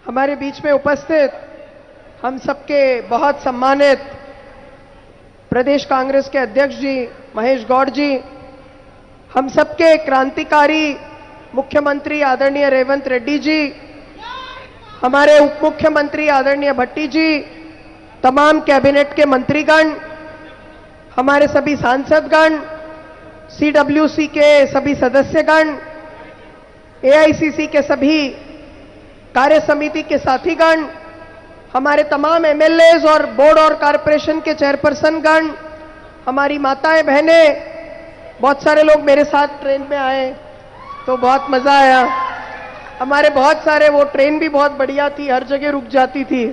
हमारे बीच में उपस्थित हम सबके बहुत सम्मानित प्रदेश कांग्रेस के अध्यक्ष जी महेश गौड़ जी, हम सबके क्रांतिकारी मुख्यमंत्री आदरणीय रेवंत रेड्डी जी, हमारे उप मुख्यमंत्री आदरणीय भट्टी जी, तमाम कैबिनेट के मंत्रीगण, हमारे सभी सांसदगण, सीडब्ल्यूसी के सभी सदस्यगण, एआईसीसी के सभी कार्य समिति के साथीगण, हमारे तमाम एमएलएज और बोर्ड और कारपोरेशन के चेयरपर्सनगण, हमारी माताएं बहनें, बहुत सारे लोग मेरे साथ ट्रेन में आए तो बहुत मजा आया। हमारे बहुत सारे, वो ट्रेन भी बहुत बढ़िया थी, हर जगह रुक जाती थी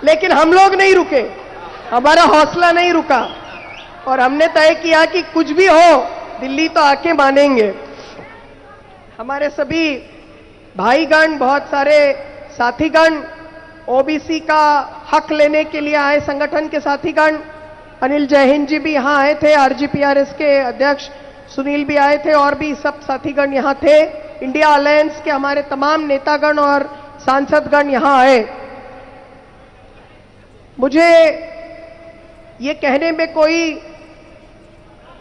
लेकिन हम लोग नहीं रुके, हमारा हौसला नहीं रुका और हमने तय किया कि कुछ भी हो दिल्ली तो आके मानेंगे। हमारे सभी भाईगण, बहुत सारे साथीगण, ओबीसी का हक लेने के लिए आए संगठन के साथीगण, अनिल जयहिंद जी भी यहां आए थे, आरजीपीआरएस के अध्यक्ष सुनील भी आए थे और भी सब साथीगण यहां थे, इंडिया अलायंस के हमारे तमाम नेतागण और सांसदगण यहां आए। मुझे ये कहने में कोई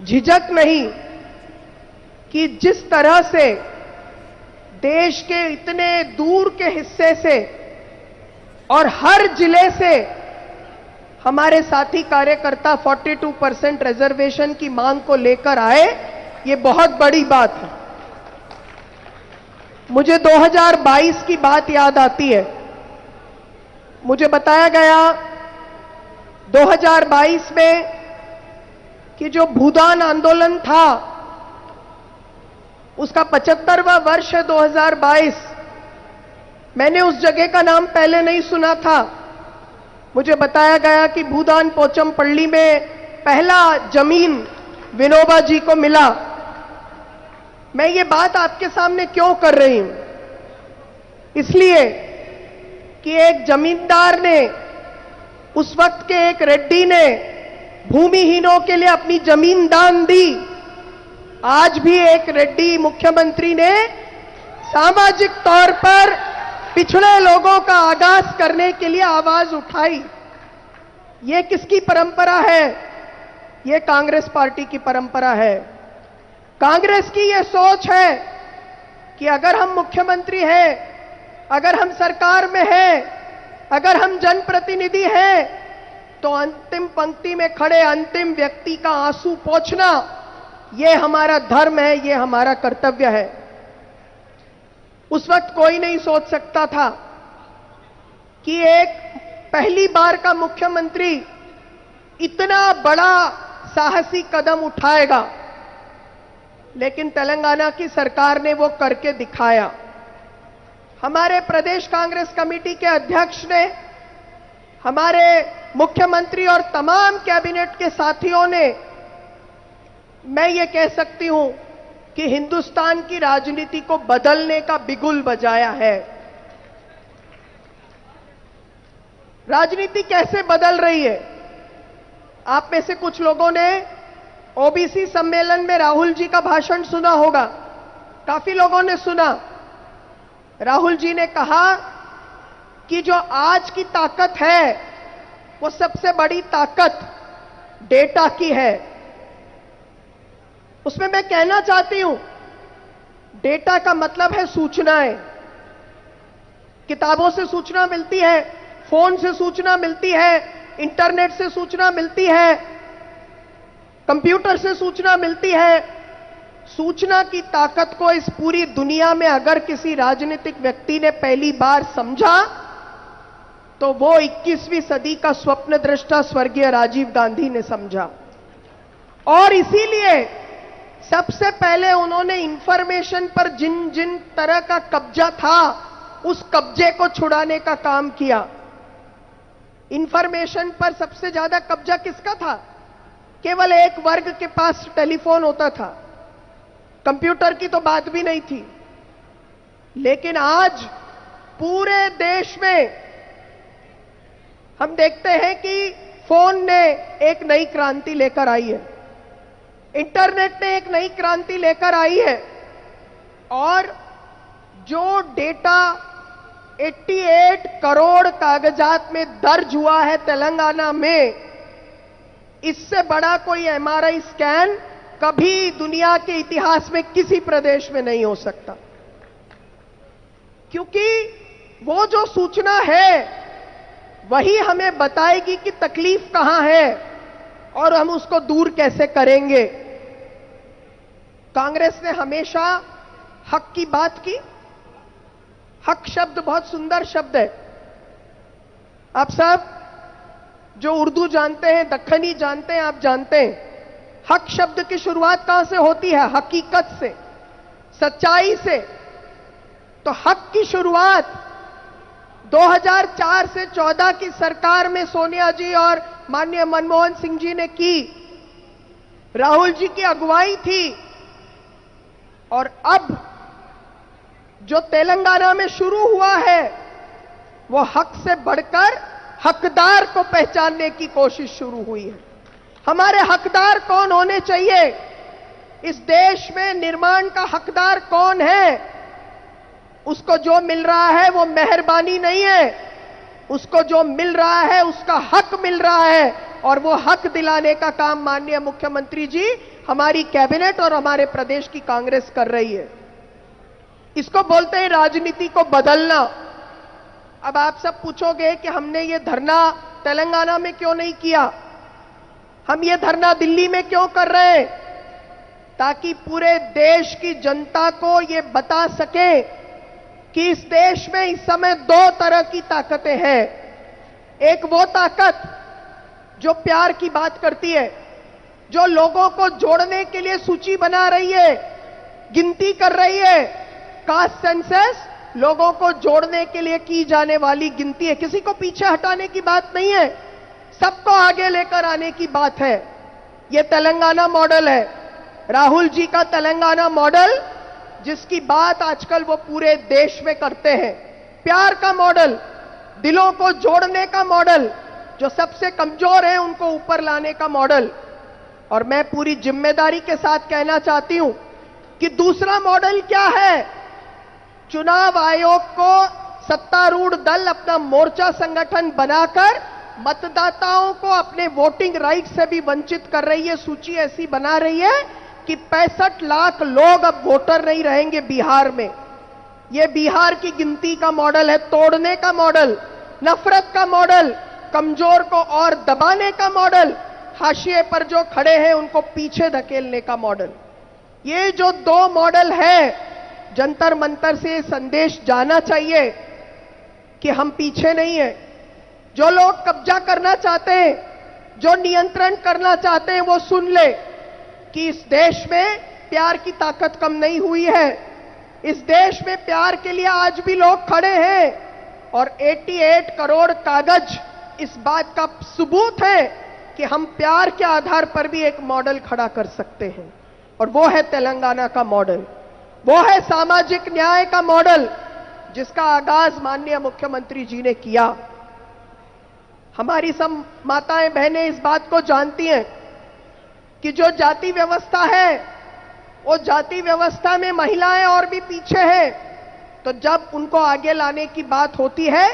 झिझक नहीं कि जिस तरह से देश के इतने दूर के हिस्से से और हर जिले से हमारे साथी कार्यकर्ता 42% रिजर्वेशन की मांग को लेकर आए, ये बहुत बड़ी बात है। मुझे 2022 की बात याद आती है। मुझे बताया गया 2022 में कि जो भूदान आंदोलन था उसका 75वां वर्ष है 2022। मैंने उस जगह का नाम पहले नहीं सुना था। मुझे बताया गया कि भूदान पोचमपल्ली में पहला जमीन विनोबा जी को मिला। मैं ये बात आपके सामने क्यों कर रही हूं? इसलिए कि एक जमींदार ने, उस वक्त के एक रेड्डी ने भूमिहीनों के लिए अपनी जमीन दान दी। आज भी एक रेड्डी मुख्यमंत्री ने सामाजिक तौर पर पिछड़े लोगों का आगाज करने के लिए आवाज उठाई। ये किसकी परंपरा है? ये कांग्रेस पार्टी की परंपरा है। कांग्रेस की ये सोच है कि अगर हम मुख्यमंत्री हैं, अगर हम सरकार में हैं, अगर हम जनप्रतिनिधि हैं, तो अंतिम पंक्ति में खड़े अंतिम व्यक्ति का आंसू पोंछना ये हमारा धर्म है, ये हमारा कर्तव्य है। उस वक्त कोई नहीं सोच सकता था कि एक पहली बार का मुख्यमंत्री इतना बड़ा साहसी कदम उठाएगा, लेकिन तेलंगाना की सरकार ने वो करके दिखाया। हमारे प्रदेश कांग्रेस कमेटी के अध्यक्ष ने, हमारे मुख्यमंत्री और तमाम कैबिनेट के साथियों ने, मैं ये कह सकती हूं कि हिंदुस्तान की राजनीति को बदलने का बिगुल बजाया है। राजनीति कैसे बदल रही है? आप में से कुछ लोगों ने ओबीसी सम्मेलन में राहुल जी का भाषण सुना होगा। काफी लोगों ने सुना। राहुल जी ने कहा कि जो आज की ताकत है वो सबसे बड़ी ताकत डेटा की है। उसमें मैं कहना चाहती हूं, डेटा का मतलब है सूचनाएं। किताबों से सूचना मिलती है, फोन से सूचना मिलती है, इंटरनेट से सूचना मिलती है, कंप्यूटर से सूचना मिलती है। सूचना की ताकत को इस पूरी दुनिया में अगर किसी राजनीतिक व्यक्ति ने पहली बार समझा तो वो 21वीं सदी का स्वप्न दृष्टा स्वर्गीय राजीव गांधी ने समझा। और इसीलिए सबसे पहले उन्होंने इंफॉर्मेशन पर जिन जिन तरह का कब्जा था उस कब्जे को छुड़ाने का काम किया। इंफॉर्मेशन पर सबसे ज्यादा कब्जा किसका था? केवल एक वर्ग के पास टेलीफोन होता था, कंप्यूटर की तो बात भी नहीं थी। लेकिन आज पूरे देश में हम देखते हैं कि फोन ने एक नई क्रांति लेकर आई है, इंटरनेट ने एक नई क्रांति लेकर आई है। और जो डेटा 88 करोड़ कागजात में दर्ज हुआ है तेलंगाना में। इससे बड़ा कोई एमआरआई स्कैन कभी दुनिया के इतिहास में किसी प्रदेश में नहीं हो सकता, क्योंकि वो जो सूचना है वही हमें बताएगी कि तकलीफ कहां है और हम उसको दूर कैसे करेंगे। कांग्रेस ने हमेशा हक की बात की। हक शब्द बहुत सुंदर शब्द है। आप सब जो उर्दू जानते हैं, दक्खनी जानते हैं, आप जानते हैं हक शब्द की शुरुआत कहां से होती है? हकीकत से, सच्चाई से। तो हक की शुरुआत 2004 से 14 की सरकार में सोनिया जी और माननीय मनमोहन सिंह जी ने की। राहुल जी की अगुवाई थी। और अब जो तेलंगाना में शुरू हुआ है वो हक से बढ़कर हकदार को पहचानने की कोशिश शुरू हुई है। हमारे हकदार कौन होने चाहिए? इस देश में निर्माण का हकदार कौन है? उसको जो मिल रहा है वो मेहरबानी नहीं है, उसको जो मिल रहा है उसका हक मिल रहा है। और वो हक दिलाने का काम माननीय मुख्यमंत्री जी, हमारी कैबिनेट और हमारे प्रदेश की कांग्रेस कर रही है। इसको बोलते हैं राजनीति को बदलना। अब आप सब पूछोगे कि हमने ये धरना तेलंगाना में क्यों नहीं किया, हम ये धरना दिल्ली में क्यों कर रहे हैं? ताकि पूरे देश की जनता को ये बता सके कि इस देश में इस समय दो तरह की ताकतें हैं। एक वो ताकत जो प्यार की बात करती है, जो लोगों को जोड़ने के लिए सूची बना रही है, गिनती कर रही है। कास्ट सेंसस लोगों को जोड़ने के लिए की जाने वाली गिनती है, किसी को पीछे हटाने की बात नहीं है, सबको आगे लेकर आने की बात है। यह तेलंगाना मॉडल है, राहुल जी का तेलंगाना मॉडल, जिसकी बात आजकल वो पूरे देश में करते हैं। प्यार का मॉडल, दिलों को जोड़ने का मॉडल, जो सबसे कमजोर है उनको ऊपर लाने का मॉडल। और मैं पूरी जिम्मेदारी के साथ कहना चाहती हूं कि दूसरा मॉडल क्या है? चुनाव आयोग को सत्तारूढ़ दल अपना मोर्चा संगठन बनाकर मतदाताओं को अपने वोटिंग राइट से भी वंचित कर रही है। सूची ऐसी बना रही है कि 65 लाख लोग अब वोटर नहीं रहेंगे बिहार में। यह बिहार की गिनती का मॉडल है, तोड़ने का मॉडल, नफरत का मॉडल, कमजोर को और दबाने का मॉडल, हाशिए पर जो खड़े हैं उनको पीछे धकेलने का मॉडल। ये जो दो मॉडल है, जंतर मंतर से संदेश जाना चाहिए कि हम पीछे नहीं है। जो लोग कब्जा करना चाहते हैं, जो नियंत्रण करना चाहते हैं, वो सुन ले कि इस देश में प्यार की ताकत कम नहीं हुई है। इस देश में प्यार के लिए आज भी लोग खड़े हैं। और 88 करोड़ कागज इस बात का सबूत है कि हम प्यार के आधार पर भी एक मॉडल खड़ा कर सकते हैं। और वो है तेलंगाना का मॉडल, वो है सामाजिक न्याय का मॉडल, जिसका आगाज माननीय मुख्यमंत्री जी ने किया। हमारी सब माताएं बहनें इस बात को जानती हैं कि जो जाति व्यवस्था है, वो जाति व्यवस्था में महिलाएं और भी पीछे हैं। तो जब उनको आगे लाने की बात होती है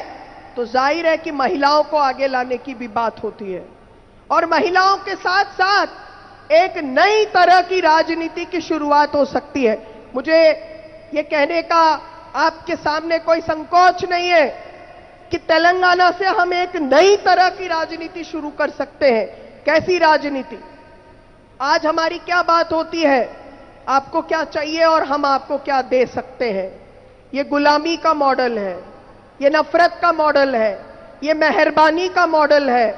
तो जाहिर है कि महिलाओं को आगे लाने की भी बात होती है। और महिलाओं के साथ साथ एक नई तरह की राजनीति की शुरुआत हो सकती है। मुझे ये कहने का आपके सामने कोई संकोच नहीं है कि तेलंगाना से हम एक नई तरह की राजनीति शुरू कर सकते हैं। कैसी राजनीति? आज हमारी क्या बात होती है, आपको क्या चाहिए और हम आपको क्या दे सकते हैं। ये गुलामी का मॉडल है, ये नफरत का मॉडल है, ये मेहरबानी का मॉडल है।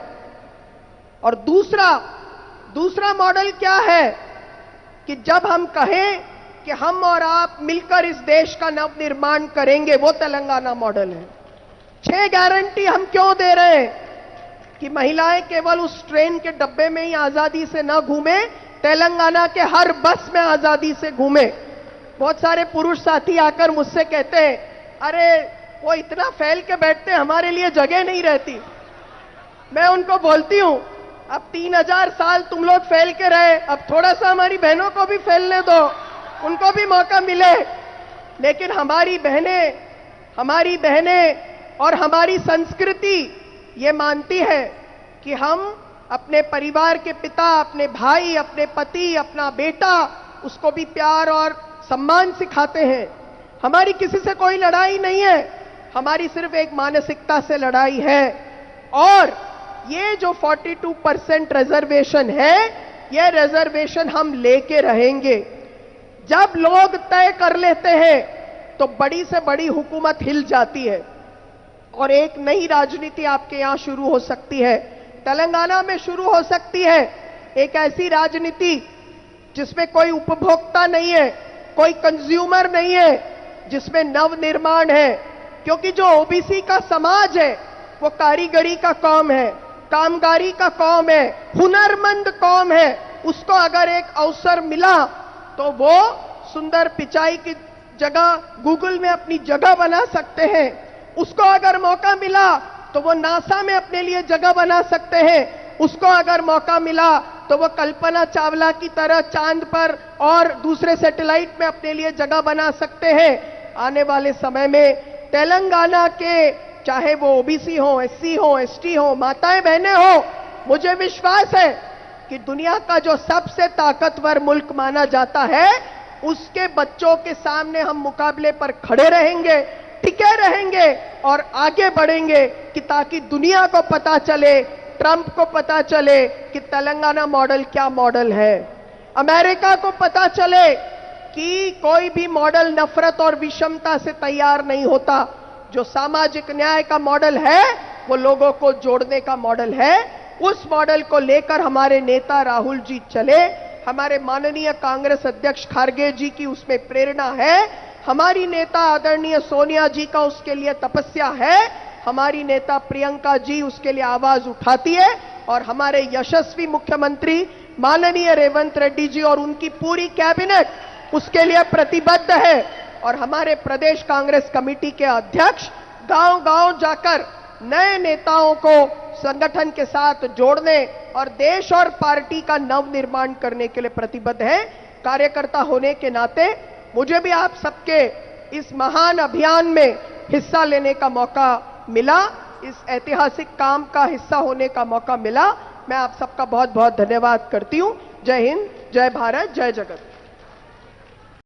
और दूसरा मॉडल क्या है कि जब हम कहें कि हम और आप मिलकर इस देश का नव निर्माण करेंगे, वो तेलंगाना मॉडल है। 6 गारंटी हम क्यों दे रहे हैं कि महिलाएं केवल उस ट्रेन के डब्बे में ही आजादी से न घूमे, तेलंगाना के हर बस में आजादी से घूमे। बहुत सारे पुरुष साथी आकर मुझसे कहते हैं, अरे वो इतना फैल के बैठते, हमारे लिए जगह नहीं रहती। मैं उनको बोलती हूं, अब 3000 साल तुम लोग फैल के रहे, अब थोड़ा सा हमारी बहनों को भी फैलने दो, उनको भी मौका मिले। लेकिन हमारी बहनें, हमारी बहनें और हमारी संस्कृति ये मानती है कि हम अपने परिवार के पिता, अपने भाई, अपने पति, अपना बेटा, उसको भी प्यार और सम्मान सिखाते हैं। हमारी किसी से कोई लड़ाई नहीं है, हमारी सिर्फ एक मानसिकता से लड़ाई है। और ये जो 42% रिजर्वेशन है, ये रिजर्वेशन हम लेके रहेंगे। जब लोग तय कर लेते हैं तो बड़ी से बड़ी हुकूमत हिल जाती है और एक नई राजनीति आपके यहां शुरू हो सकती है, तेलंगाना में शुरू हो सकती है। एक ऐसी राजनीति जिसमें कोई उपभोक्ता नहीं है, कोई कंज्यूमर नहीं है, जिसमें नवनिर्माण है। क्योंकि जो ओबीसी का समाज है वो कारीगरी का कौम है, कामगारी का कौम है, हुनरमंद कौम है। उसको अगर एक अवसर मिला तो वो सुंदर पिचाई की जगह गूगल में अपनी जगह बना सकते हैं। उसको अगर मौका मिला तो वो नासा में अपने लिए जगह बना सकते हैं। उसको अगर मौका मिला तो वो कल्पना चावला की तरह चांद पर और दूसरे सैटेलाइट में अपने लिए जगह बना सकते हैं। आने वाले समय में तेलंगाना के चाहे वो ओबीसी हो, एससी हो, एसटी हो, माताएं बहनें हो, मुझे विश्वास है कि दुनिया का जो सबसे ताकतवर मुल्क माना जाता है, उसके बच्चों के सामने हम मुकाबले पर खड़े रहेंगे, टिके रहेंगे और आगे बढ़ेंगे कि ताकि दुनिया को पता चले, ट्रंप को पता चले कि तेलंगाना मॉडल क्या मॉडल है। अमेरिका को पता चले कि कोई भी मॉडल नफरत और विषमता से तैयार नहीं होता। जो सामाजिक न्याय का मॉडल है वो लोगों को जोड़ने का मॉडल है। उस मॉडल को लेकर हमारे नेता राहुल जी चले। हमारे माननीय कांग्रेस अध्यक्ष खारगे जी की उसमें प्रेरणा है। हमारी नेता आदरणीय सोनिया जी का उसके लिए तपस्या है। हमारी नेता प्रियंका जी उसके लिए आवाज उठाती है और हमारे यशस्वी मुख्यमंत्री माननीय रेवंत रेड्डी जी और उनकी पूरी कैबिनेट उसके लिए प्रतिबद्ध है। और हमारे प्रदेश कांग्रेस कमेटी के अध्यक्ष गांव-गांव जाकर नए नेताओं को संगठन के साथ जोड़ने और देश और पार्टी का नवनिर्माण करने के लिए प्रतिबद्ध है। कार्यकर्ता होने के नाते मुझे भी आप सबके इस महान अभियान में हिस्सा लेने का मौका मिला, इस ऐतिहासिक काम का हिस्सा होने का मौका मिला। मैं आप सबका बहुत बहुत धन्यवाद करती हूं। जय हिंद, जय भारत, जय जगत।